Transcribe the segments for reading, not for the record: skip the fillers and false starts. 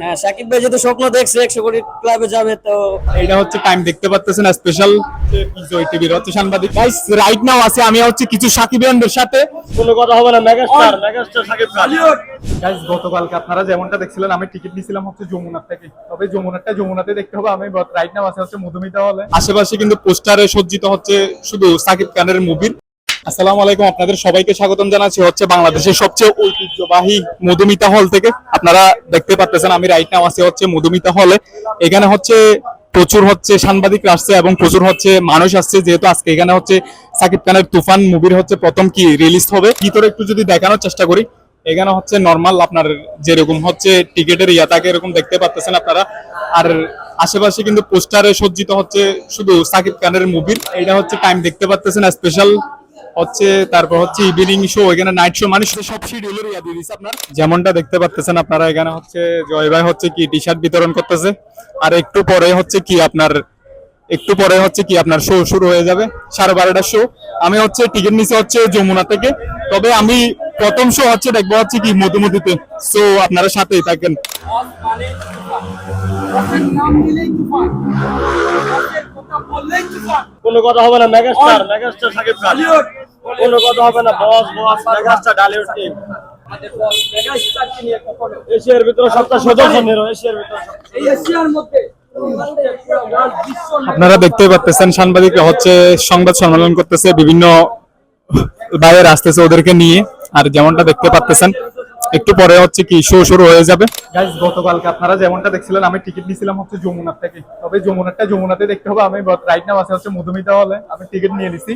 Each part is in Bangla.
হ্যাঁ, সাকিব ভাই যেহেতু স্বপ্ন দেখছে 100 কোটি ক্লাবে যাবে, তো এটা হচ্ছে টাইম দেখতে পাচ্ছেন স্পেশাল বিজয় টিভির হচ্ছে সাংবাদিক গাইস রাইট নাও আছে আমি হচ্ছে কিছু সাকিবিয়ানদের সাথে কোনো কথা হবে না। মেগাস্টার সাকিব খান। গাইস গতকালকে আপনারা যেমনটা দেখছিলেন আমি টিকিট নিয়েছিলাম হচ্ছে যমুনার থেকে, তবে যমুনাতে দেখতে হবে। আমি রাইট নাও আছে হচ্ছে মধুমিতা হলে, আশেপাশে কিন্তু পোস্টারে সজ্জিত হচ্ছে শুধু সাকিব খানের মুভির। আসসালামু আলাইকুম, আপনাদের সবাইকে স্বাগতম জানাচ্ছি হচ্ছে বাংলাদেশের সবচেয়ে ঐতিহ্যবাহী মধুমিতা হল থেকে। আপনারা দেখতে পাচ্ছেন আমি রাইট নাও আছি হচ্ছে মধুমিতা হলে। এখানে হচ্ছে প্রচুর হচ্ছে সাংবাদিক আসছে এবং প্রচুর হচ্ছে মানুষ আসছে, যেহেতু আজকে এখানে হচ্ছে সাকিব খানের তুফান মুভির হচ্ছে প্রথম কি রিলিজ হবে। ভিতরে একটু যদি দেখানোর চেষ্টা করি, এখানে হচ্ছে নর্মাল আপনার যেরকম হচ্ছে টিকিটের ইয়া থাকে এরকম দেখতে পাচ্ছেন আপনারা। আর আশেপাশে কিন্তু পোস্টারে সজ্জিত হচ্ছে শুধু সাকিব খানের মুভির। এটা হচ্ছে টাইম দেখতে পাচ্ছেন স্পেশাল হচ্ছে, তারপর হচ্ছে ইভিনিং শো, এখানে নাইট শো, মানে সব শিডিউলের ইয়া দিয়ে দিচ্ছে আপনার। যেমনটা দেখতে পাচ্ছেন আপনারা এখানে হচ্ছে জয় ভাই হচ্ছে কি টি শার্ট বিতরণ করতেছে। আর একটু পরে হচ্ছে কি আপনার শো শুরু হয়ে যাবে 12:30টার শো। আমি হচ্ছে টিকিট নিচে হচ্ছে যমুনা থেকে, তবে আমি প্রথম শো হচ্ছে দেখবো হচ্ছে কি মধুমতিতে। সো আপনারা সাথেই থাকেন। কোনো কথা হবে না। মেগাস্টার সাকিব খান। কোনো কথা হবে না। বস মেগাস্টার ঢালিউড টিম। এশিয়ার ভিতরে সবচেয়ে সদস্য নিরো, এশিয়ার মধ্যে আপনারা দেখতে পাচ্ছেন সাংবাদিকরা হচ্ছে সংবাদ সম্মেলন করতেছে, বিভিন্ন বাইরে আসতেছে ওদেরকে নিয়ে। আর যেমনটা দেখতে পাচ্ছেন একটু পরে হচ্ছে কি শো শুরু হয়ে যাবে। গাইস গতকালকে আপনারা যেমনটা দেখছিলেন আমি টিকিট নিয়েছিলাম হচ্ছে যমুনার থেকে, তবে যমুনাতে দেখতে হবে। আমি রাইট নাও আছে হচ্ছে মধুমিতা হলে, আমি টিকিট নিয়ে নিছি।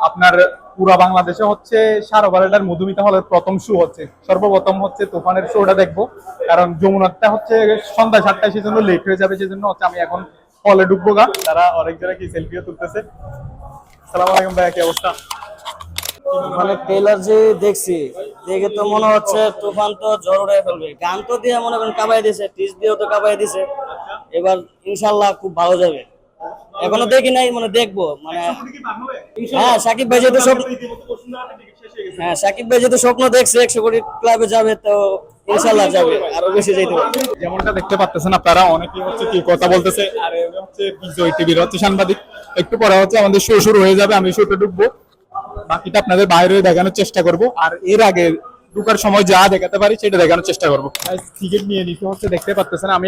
আপনার পুরা বাংলাদেশে হচ্ছে 12:30টার মধুমিতা হলের প্রথম শো হচ্ছে। সর্বপ্রথম হচ্ছে তুফানের শোটা দেখবো, কারণ যমুনারটা হচ্ছে সন্ধ্যা 7টায়, সেজন্য লেট হয়ে যাবে। সেজন্য হচ্ছে আমি এখন হলে ঢুকবো গা। তারা অনেক জায়গায় কি সেলফিও তুলতেছে। আসসালামু আলাইকুম ভাই, কি অবস্থা? মানে ট্রেলার যে দেখছি, দেখে তো মনে হচ্ছে তুফান তো ঝড় উড়াই ফেলবে। গান তো দিয়ে মনে করেন কাবাই দিছে, টিস দিয়েও তো কাবাই দিছে। এবার ইনশাল্লাহ খুব ভালো যাবে। এখনো দেখি নাই, মানে দেখবো। মানে হ্যাঁ, সাকিব ভাই যেহেতু স্বপ্ন দেখছে 100 কোটি ক্লাবে যাবে, তো ইনশাল্লাহ যাবে, আরো বেশি যেতে পারে। যেমনটা দেখতে পাচ্ছেন আপনারা অনেকেই হচ্ছে কি কথা বলতেছে। আর হচ্ছে বিজয় টিভির হচ্ছে সাংবাদিক। একটু পরে হচ্ছে আমাদের শো শুরু হয়ে যাবে, আমি শোতে ঢুকবো, বাকিটা আপনাদের বাইরে দেখানোর চেষ্টা করব। আর এর আগে ঢুকার সময় যা দেখাতে পারি সেটা দেখানোর চেষ্টা করবো। টিকিট নিয়ে নিতে হচ্ছে দেখতে পাচ্ছেন আমি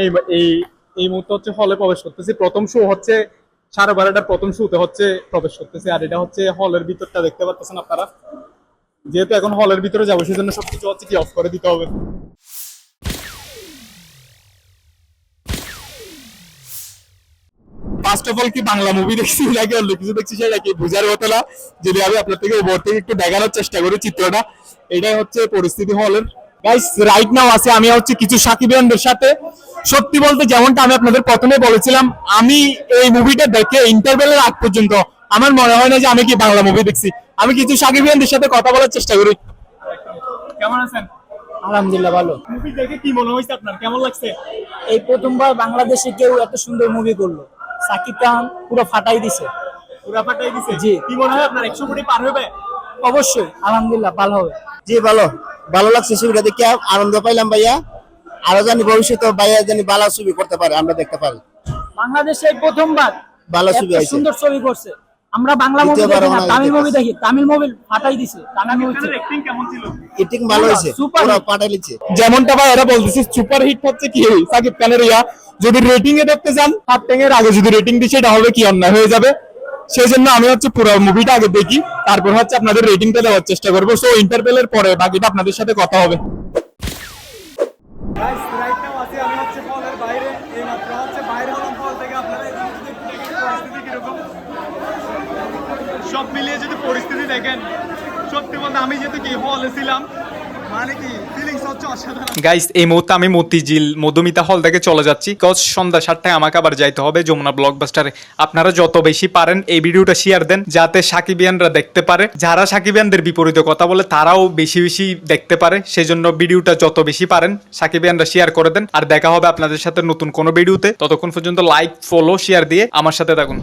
এই মুহূর্তে হচ্ছে হলে প্রবেশ করতেছি। প্রথম শো হচ্ছে 12:30টার প্রথম শোতে হচ্ছে প্রবেশ করতেছি। আর এটা হচ্ছে হলের ভিতরটা দেখতে পাচ্ছেন আপনারা। যেহেতু এখন হলের ভিতরে যাবো, সেজন্য সবকিছু হচ্ছে কি অফ করে দিতে হবে। ফার্স্ট অফ অল কি বাংলা মুভি দেখছি নাকি অন্য কিছু দেখছি সেটা কি বুঝার মতো না। যদি আমি আপনার থেকে উপর থেকে একটু দেখানোর চেষ্টা করি চিত্রটা, এটাই হচ্ছে পরিস্থিতি হলের। গাইস রাইট নাও আছে আমি হচ্ছে কিছু সাকিবিয়ানদের সাথে। সত্যি বলতে যেমনটা আমি আপনাদের প্রথমে বলেছিলাম, আমি এই মুভিটা দেখে ইন্টারভেলের আগ পর্যন্ত আমার মনে হয় না যে আমি কি বাংলা মুভি দেখছি। আমি কিছু সাকিবিয়ানদের সাথে কথা বলার চেষ্টা করি। কেমন আছেন? আলহামদুলিল্লাহ ভালো। মুভি দেখে কি মনে হয়েছে আপনার, কেমন লাগছে? এই প্রথমবার বাংলাদেশে কেউ এত সুন্দর মুভি করলো। সাকিব খান পুরো ফাটাই দিছে। পুরা ফাটাই দিছে। জি। কি মনে হয় আপনার 100 কোটি পার হবে? অবশ্যই আলহামদুলিল্লাহ ভালো হবে। জি ভালো লাগছে ছবিটা দেখে, আনন্দ পাইলাম ভাইয়া। আরো জানি ভবিষ্যতে ভাইয়া জানি ভালো ছবি করতে পারে, আমরা দেখতে পারি। বাংলাদেশে প্রথমবার ভালো এত ছবি হয়েছে। সুন্দর ছবি করছে। আমরা বাংলা মুভি দ্বিতীয়বার দেখি না, মনে হয় তামিল মুভি দেখতেছি। দেখি। তামিল মুভি ফাটাই দিছে। তামিল মুভি অ্যাক্টিং কেমন ছিল? এটিং ভালো হয়েছে, সুপার পুরো হিট। পাঠাইছে। যেমনটা ভাই এরা বলতেছি সুপার হিট হচ্ছে কি সাকিব খানের ইয়া। যদি রেটিং এ দেখতে যান, 7 এর আগে যদি রেটিং দিই সেটা হবে কি অন্যায় হয়ে যাবে। সেই জন্য আমি হচ্ছে পুরো মুভিটা আগে দেখি, তারপর হচ্ছে আপনাদের রেটিংটা দেওয়ার চেষ্টা করবো। সো ইন্টারভেলের পরে বাকিটা আপনাদের সাথে কথা হবে। আমি হচ্ছে হলের বাইরে, এইমাত্র হচ্ছে বাইরে হলাম হল থেকে। আপনারা পরিস্থিতি কিরকম সব মিলিয়ে যদি পরিস্থিতি দেখেন, সত্যি বলতে আমি যেহেতু কি হলে ছিলাম, মানে কি ফিলিংস হচ্ছে অসাধারণ। গাইস এই মুহূর্তে আমি মতিঝিল মধুমিতা হল থেকে চলে যাচ্ছি, কজ সন্ধ্যা 7টায় আমাকে আবার যাইতে হবে যমুনা ব্লকবাস্টারে। আপনারা যত বেশি পারেন এই ভিডিওটা শেয়ার দেন, যাতে সাকিবিয়ানরা দেখতে পারে। যারা সাকিবিয়ানদের বিপরীতে কথা বলে তারাও বেশি বেশি দেখতে পারে। সেজন্য ভিডিওটা যত বেশি পারেন সাকিবিয়ানরা শেয়ার করে দেন। আর দেখা হবে আপনাদের সাথে নতুন কোনো ভিডিওতে। ততক্ষণ পর্যন্ত লাইক, ফলো, শেয়ার দিয়ে আমার সাথে থাকুন।